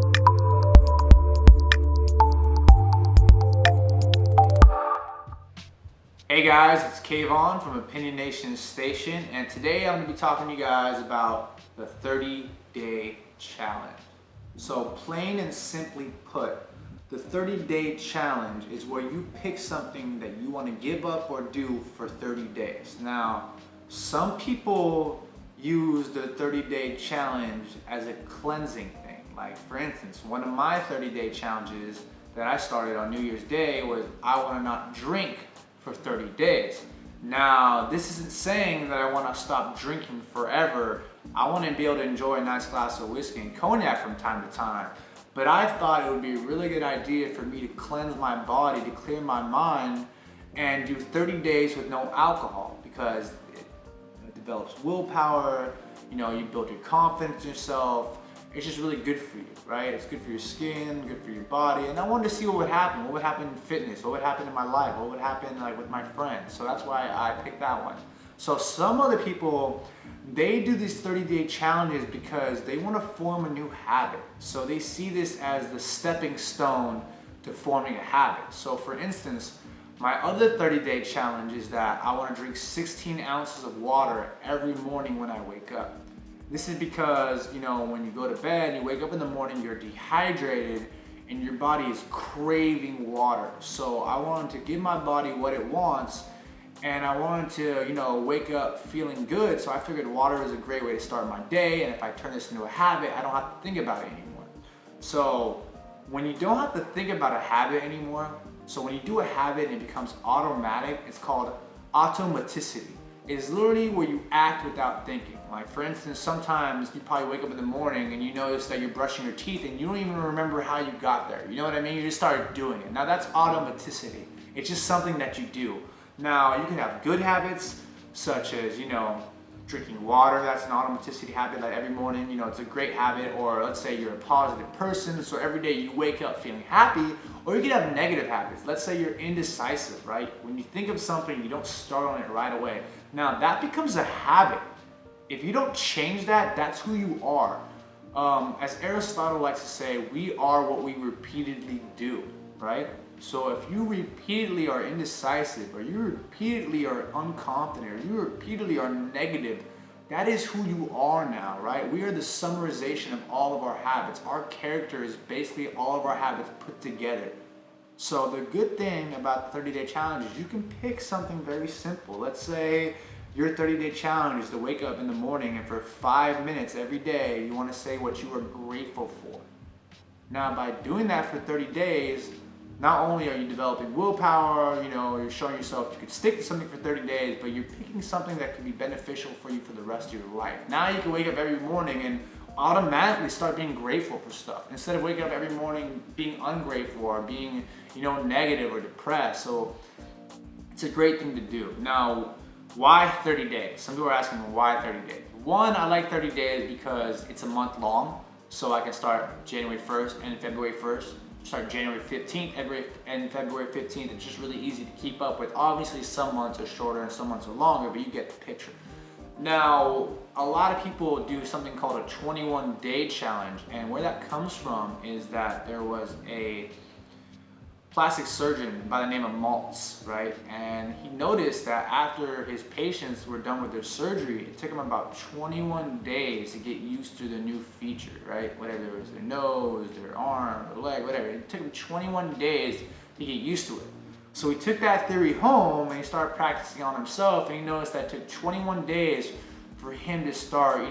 Hey guys, it's Kaivon from Opinionation Station, and today I'm going to be talking to you guys about the 30-day challenge. So plain and simply put, the 30-day challenge is where you pick something that you want to give up or do for 30 days. Now, some people use the 30-day challenge as a cleansing thing. Like for instance, one of my 30-day challenges that I started on New Year's Day was I want to not drink for 30 days. Now, this isn't saying that I want to stop drinking forever. I want to be able to enjoy a nice glass of whiskey and cognac from time to time. But I thought it would be a really good idea for me to cleanse my body, to clear my mind, and do 30 days with no alcohol, because it develops willpower, you build your confidence in yourself. It's just really good for you, right? It's good for your skin, good for your body. And I wanted to see what would happen in fitness, what would happen in my life, what would happen with my friends. So that's why I picked that one. So some other people, they do these 30-day challenges because they want to form a new habit. So they see this as the stepping stone to forming a habit. So for instance, my other 30-day challenge is that I want to drink 16 ounces of water every morning when I wake up. This is because, when you go to bed, you wake up in the morning, you're dehydrated, and your body is craving water. So I wanted to give my body what it wants, and I wanted to, wake up feeling good. So I figured water is a great way to start my day, and if I turn this into a habit, I don't have to think about it anymore. So when you don't have to think about a habit anymore, so when you do a habit and it becomes automatic, it's called automaticity. It's literally where you act without thinking. Like for instance, sometimes you probably wake up in the morning and you notice that you're brushing your teeth and you don't even remember how you got there. You know what I mean? You just started doing it. Now that's automaticity. It's just something that you do. Now you can have good habits such as, drinking water. That's an automaticity habit. Like every morning, it's a great habit. Or let's say you're a positive person, so every day you wake up feeling happy. Or you could have negative habits. Let's say you're indecisive, right? When you think of something, you don't start on it right away. Now that becomes a habit. If you don't change that, that's who you are. As Aristotle likes to say, we are what we repeatedly do, right? So if you repeatedly are indecisive, or you repeatedly are unconfident, or you repeatedly are negative, that is who you are now, right? We are the summarization of all of our habits. Our character is basically all of our habits put together. So the good thing about the 30-day challenge is you can pick something very simple. Let's say your 30-day challenge is to wake up in the morning and for 5 minutes every day, you want to say what you are grateful for. Now, by doing that for 30 days, not only are you developing willpower, you're showing yourself you could stick to something for 30 days, but you're picking something that could be beneficial for you for the rest of your life. Now you can wake up every morning and automatically start being grateful for stuff instead of waking up every morning being ungrateful or being, negative or depressed. So it's a great thing to do. Now, why 30 days? Some people are asking me why 30 days. One, I like 30 days because it's a month long, so I can start January 1st and February 1st. Start January 15th and February 15th. It's just really easy to keep up with. Obviously, some months are shorter and some months are longer, but you get the picture. Now, a lot of people do something called a 21-day challenge, and where that comes from is that there was a plastic surgeon by the name of Maltz, right? And he noticed that after his patients were done with their surgery, it took them about 21 days to get used to the new feature, right? Whatever it was, their nose, their arm, their leg, whatever. It took them 21 days to get used to it. So he took that theory home and he started practicing on himself, and he noticed that it took 21 days for him to start,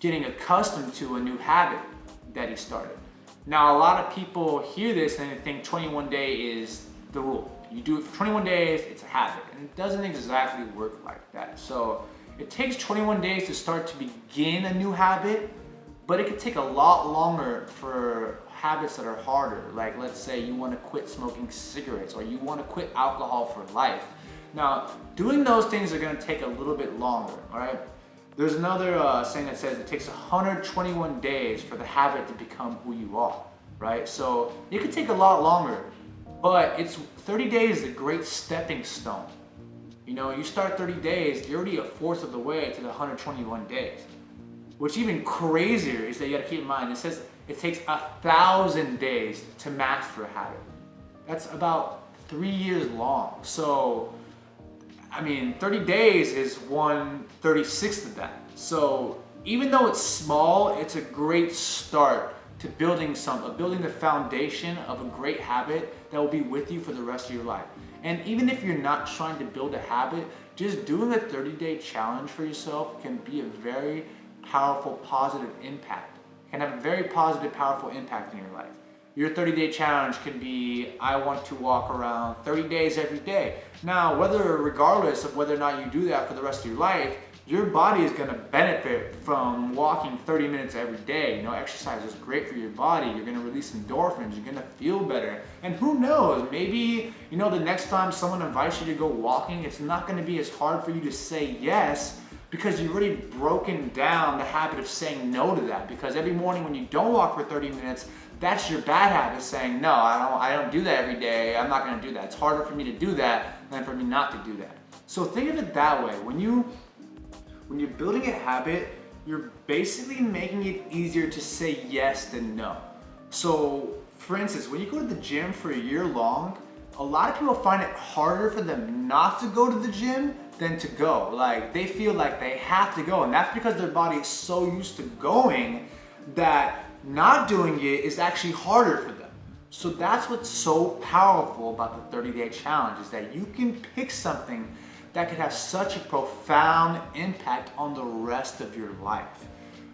getting accustomed to a new habit that he started. Now, a lot of people hear this and they think 21 days is the rule. You do it for 21 days, it's a habit. And it doesn't exactly work like that. So it takes 21 days to start to begin a new habit, but it could take a lot longer for habits that are harder. Like let's say you want to quit smoking cigarettes or you want to quit alcohol for life. Now, doing those things are going to take a little bit longer, all right? There's another saying that says it takes 121 days for the habit to become who you are, right? So it could take a lot longer, but 30 days is a great stepping stone. You start 30 days, you're already a fourth of the way to the 121 days. What's even crazier is that you gotta keep in mind, it says It takes 1,000 days to master a habit. That's about 3 years long. So, I mean, 30 days is 1/36 of that. So even though it's small, it's a great start to building the foundation of a great habit that will be with you for the rest of your life. And even if you're not trying to build a habit, just doing a 30-day challenge for yourself can be a very powerful, positive impact. It can have a very positive, powerful impact in your life. Your 30-day challenge can be, I want to walk around 30 days every day. Now, regardless of whether or not you do that for the rest of your life, your body is going to benefit from walking 30 minutes every day. You know, exercise is great for your body. You're going to release endorphins. You're going to feel better. And who knows, maybe, you know, the next time someone invites you to go walking, it's not going to be as hard for you to say yes because you've already broken down the habit of saying no to that. Because every morning when you don't walk for 30 minutes, that's your bad habit, saying, no, I don't do that every day. I'm not going to do that. It's harder for me to do that than for me not to do that. So think of it that way. When you're building a habit, you're basically making it easier to say yes than no. So, for instance, when you go to the gym for a year long, a lot of people find it harder for them not to go to the gym than to go. Like, they feel like they have to go, and that's because their body is so used to going that not doing it is actually harder for them. So that's what's so powerful about the 30-day challenge, is that you can pick something that could have such a profound impact on the rest of your life.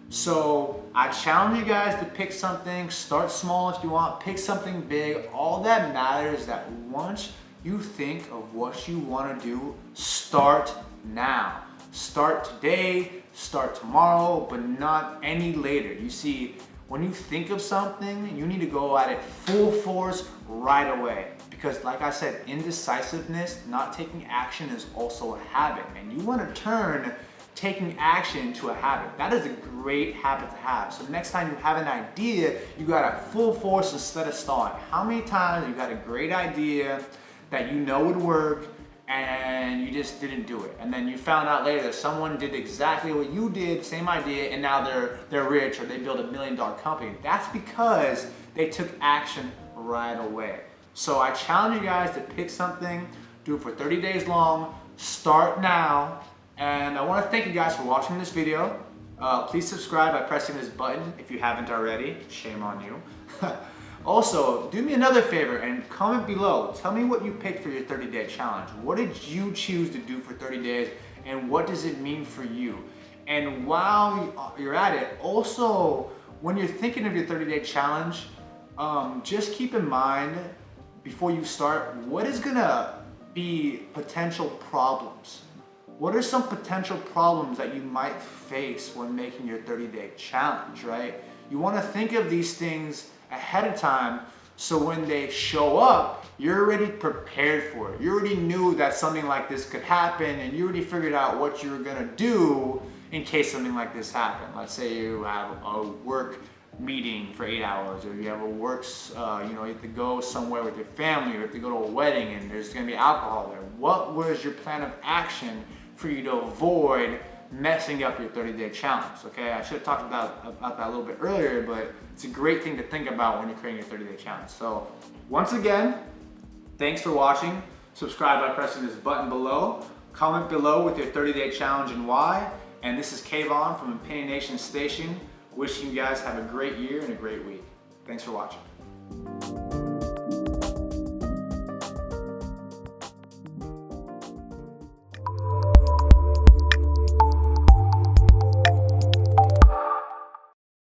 So I challenge you guys to pick something. Start small if you want, pick something big. All that matters is that once you think of what you want to do, start now. Start today, start tomorrow, but not any later. You see, when you think of something, you need to go at it full force right away. Because like I said, indecisiveness, not taking action, is also a habit. And you want to turn taking action into a habit. That is a great habit to have. So next time you have an idea, you got it full force instead of stalling. How many times you got a great idea that you know would work and you just didn't do it, and then you found out later that someone did exactly what you did, same idea, and now they're rich, or they build $1 million company? That's because they took action right away. So I challenge you guys to pick something, do it for 30 days long, start now, and I want to thank you guys for watching this video. Please subscribe by pressing this button if you haven't already. Shame on you. Also, do me another favor and comment below. Tell me what you picked for your 30-day challenge. What did you choose to do for 30 days, and what does it mean for you? And while you're at it, also, when you're thinking of your 30-day challenge, just keep in mind, before you start, what is gonna be potential problems? What are some potential problems that you might face when making your 30-day challenge, right? You wanna think of these things ahead of time, so when they show up, you're already prepared for it. You already knew that something like this could happen, and you already figured out what you were gonna do in case something like this happened. Let's say you have a work meeting for 8 hours, or you have you have to go somewhere with your family, or you have to go to a wedding and there's gonna be alcohol there. What was your plan of action for you to avoid messing up your 30-day challenge? Okay, I should have talked about that a little bit earlier, but it's a great thing to think about when you're creating your 30-day challenge. So once again, thanks for watching. Subscribe by pressing this button below. Comment below with your 30-day challenge and why. And this is Kaivon from Opinionation Station, wishing you guys have a great year and a great week. Thanks for watching.